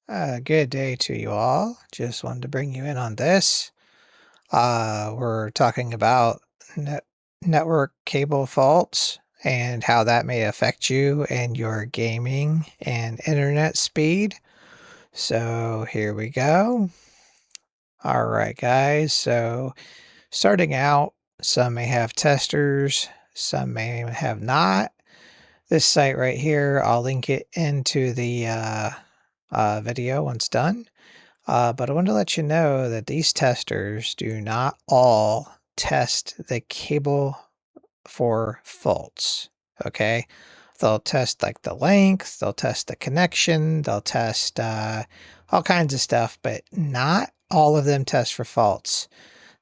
Good day to you all. Just wanted to bring you in on this. We're talking about network cable faults and how that may affect you and your gaming and internet speed. So here we go. All right, guys. So starting out, some may have testers, some may have not. This site right here, I'll link it into the video once done. But I want to let you know that these testers do not all test the cable for faults. Okay. They'll test like the length, they'll test the connection, they'll test all kinds of stuff, but not all of them test for faults.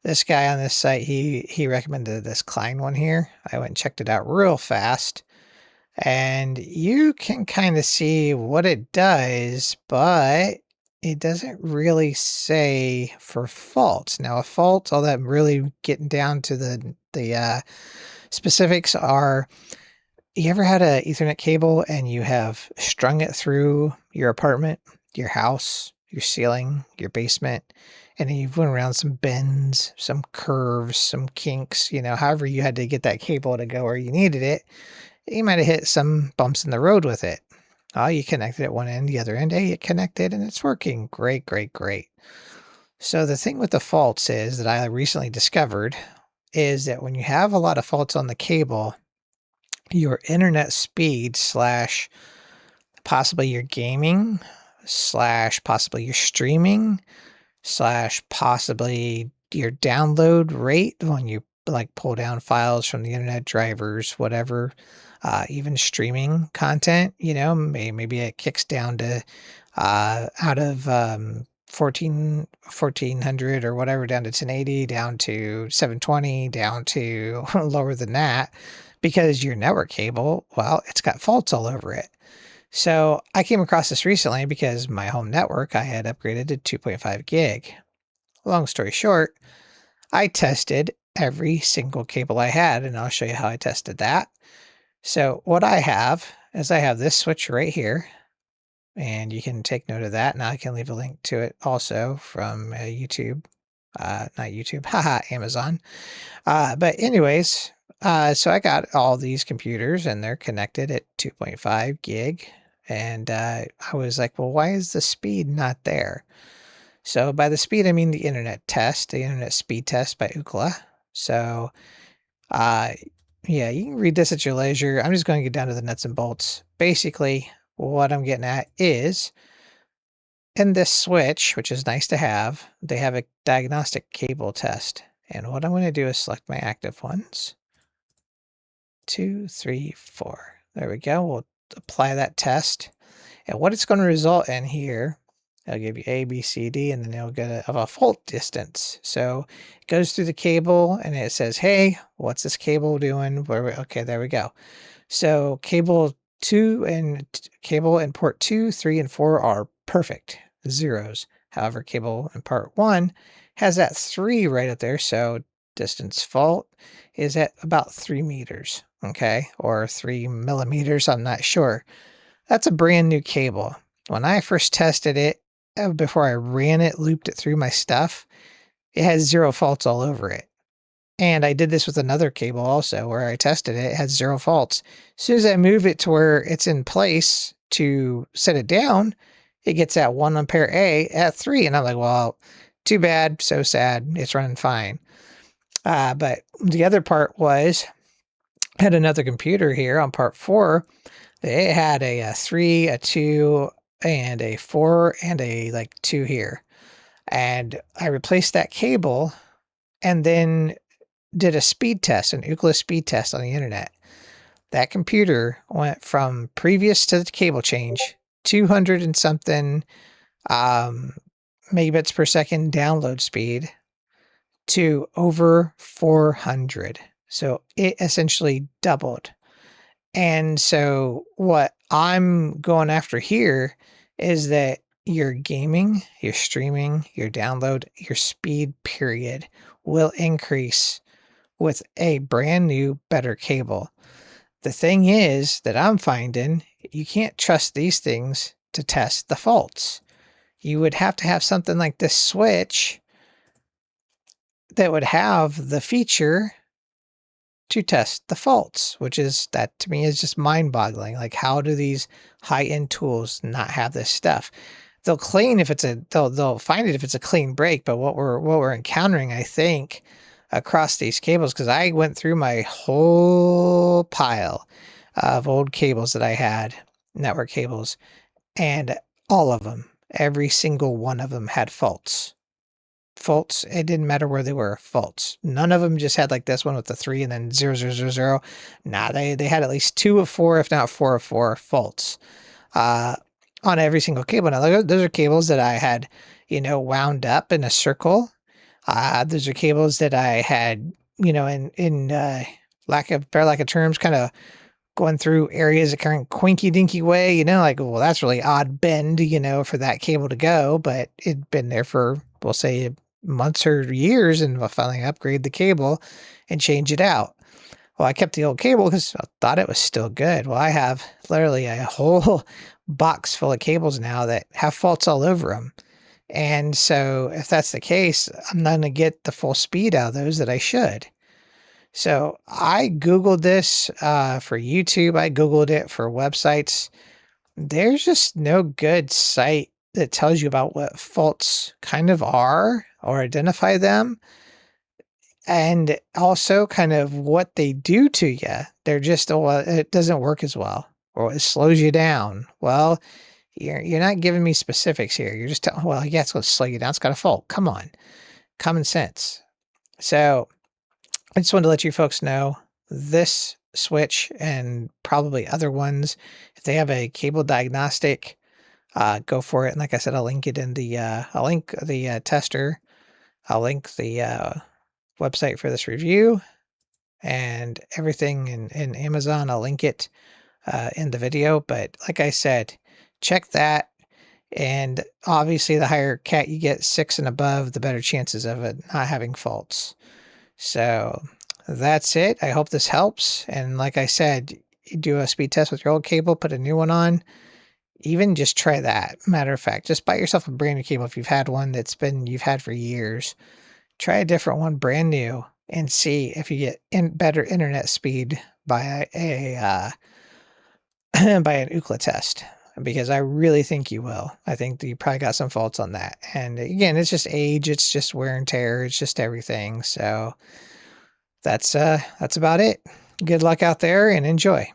This guy on this site, he recommended this Klein one here. I went and checked it out real fast. And you can kind of see what it does, but it doesn't really say for faults. Now, a fault, all that really getting down to the specifics are, you ever had a Ethernet cable and you have strung it through your apartment, your house, your ceiling, your basement, and then you've went around some bends, some curves, some kinks, however you had to get that cable to go where you needed it. You might have hit some bumps in the road with it. Oh, you connected at one end, the other end, hey, it connected and it's working. Great, great, great. So the thing with the faults is that I recently discovered is that when you have a lot of faults on the cable, your internet speed slash possibly your gaming slash possibly your streaming slash possibly your download rate when you like pull down files from the internet drivers, whatever, even streaming content, maybe it kicks down to out of 1400 or whatever, down to 1080, down to 720, down to lower than that, because your network cable, well, it's got faults all over it. So I came across this recently because my home network, I had upgraded to 2.5 gig. Long story short, I tested every single cable I had, and I'll show you how I tested that. So what I have is I have this switch right here, and you can take note of that. Now I can leave a link to it also from YouTube, not YouTube, haha, Amazon. But anyways, so I got all these computers and they're connected at 2.5 gig. And I was like, well, why is the speed not there? So by the speed, I mean the internet test, the internet speed test by Ookla. So uh, yeah, you can read this at your leisure. I'm just going to get down to the nuts and bolts. Basically, what I'm getting at is in this switch, which is nice to have, they have a diagnostic cable test. And what I'm going to do is select my active ones. 2, 3, 4. There we go. We'll apply that test. And what it's going to result in here, it'll give you A, B, C, D, and then it'll get a fault distance. So it goes through the cable and it says, hey, what's this cable doing? Okay, there we go. So cable 2 and cable in port 2, 3, and 4 are perfect, zeros. However, cable in part 1 has that 3 right up there. So distance fault is at about 3 meters, okay, or 3 millimeters. I'm not sure. That's a brand new cable. When I first tested it, before I ran it, looped it through my stuff, it has 0 faults all over it. And I did this with another cable also where I tested it, it had 0 faults. As soon as I move it to where it's in place to set it down, it gets at 1 ampere A at 3. And I'm like, well, too bad, so sad, it's running fine. But the other part was, I had another computer here on part 4. It had a 3, a 2, and a 4, and a like 2 here. And I replaced that cable and then did a speed test, an Ookla speed test on the internet. That computer went from previous to the cable change, 200 and something megabits per second download speed to over 400. So it essentially doubled. And so what I'm going after here is that your gaming, your streaming, your download, your speed period will increase with a brand new, better cable. The thing is that I'm finding you can't trust these things to test the faults. you would have to have something like this switch that would have the feature to test the faults, which is, that to me is just mind-boggling. Like, how do these high-end tools not have this stuff? They'll clean if it's a they'll find it if it's a clean break, but what we're encountering, I think, across these cables, because I went through my whole pile of old cables that I had, network cables, and all of them, every single one of them had faults. Faults. It didn't matter where they were, faults. None of them just had like this one with the 3 and then 0, 0, 0, 0. Nah, they had at least 2 of 4, if not 4 of 4 faults uh, on every single cable. Now, those are cables that I had, wound up in a circle. Those are cables that I had, in lack of terms, kind of going through areas a kind of quinky dinky way, like, well, that's really odd bend, for that cable to go, but it'd been there for, we'll say, months or years, and we'll finally upgrade the cable and change it out. Well, I kept the old cable because I thought it was still good. Well, I have literally a whole box full of cables now that have faults all over them. And so if that's the case, I'm not going to get the full speed out of those that I should. So I Googled this for YouTube. I Googled it for websites. There's just no good site that tells you about what faults kind of are or identify them, and also kind of what they do to you. They're just, oh, well, it doesn't work as well, or it slows you down. Well, you're not giving me specifics here. You're just telling, well, yeah, it's going to slow you down. It's got a fault. Come on, common sense. So I just wanted to let you folks know this switch and probably other ones, if they have a cable diagnostic, go for it. And like I said, I'll link it in the, I'll link the tester. I'll link the website for this review and everything in Amazon. I'll link it in the video. But like I said, check that. And obviously, the higher cat you get, 6 and above, the better chances of it not having faults. So that's it. I hope this helps. And like I said, you do a speed test with your old cable, put a new one on. Even just try that. Matter of fact, just buy yourself a brand new cable if you've had one you've had for years. Try a different one, brand new, and see if you get better internet speed by a by an Ookla test. Because I really think you will. I think that you probably got some faults on that. And again, it's just age, it's just wear and tear, it's just everything. So that's about it. Good luck out there and enjoy.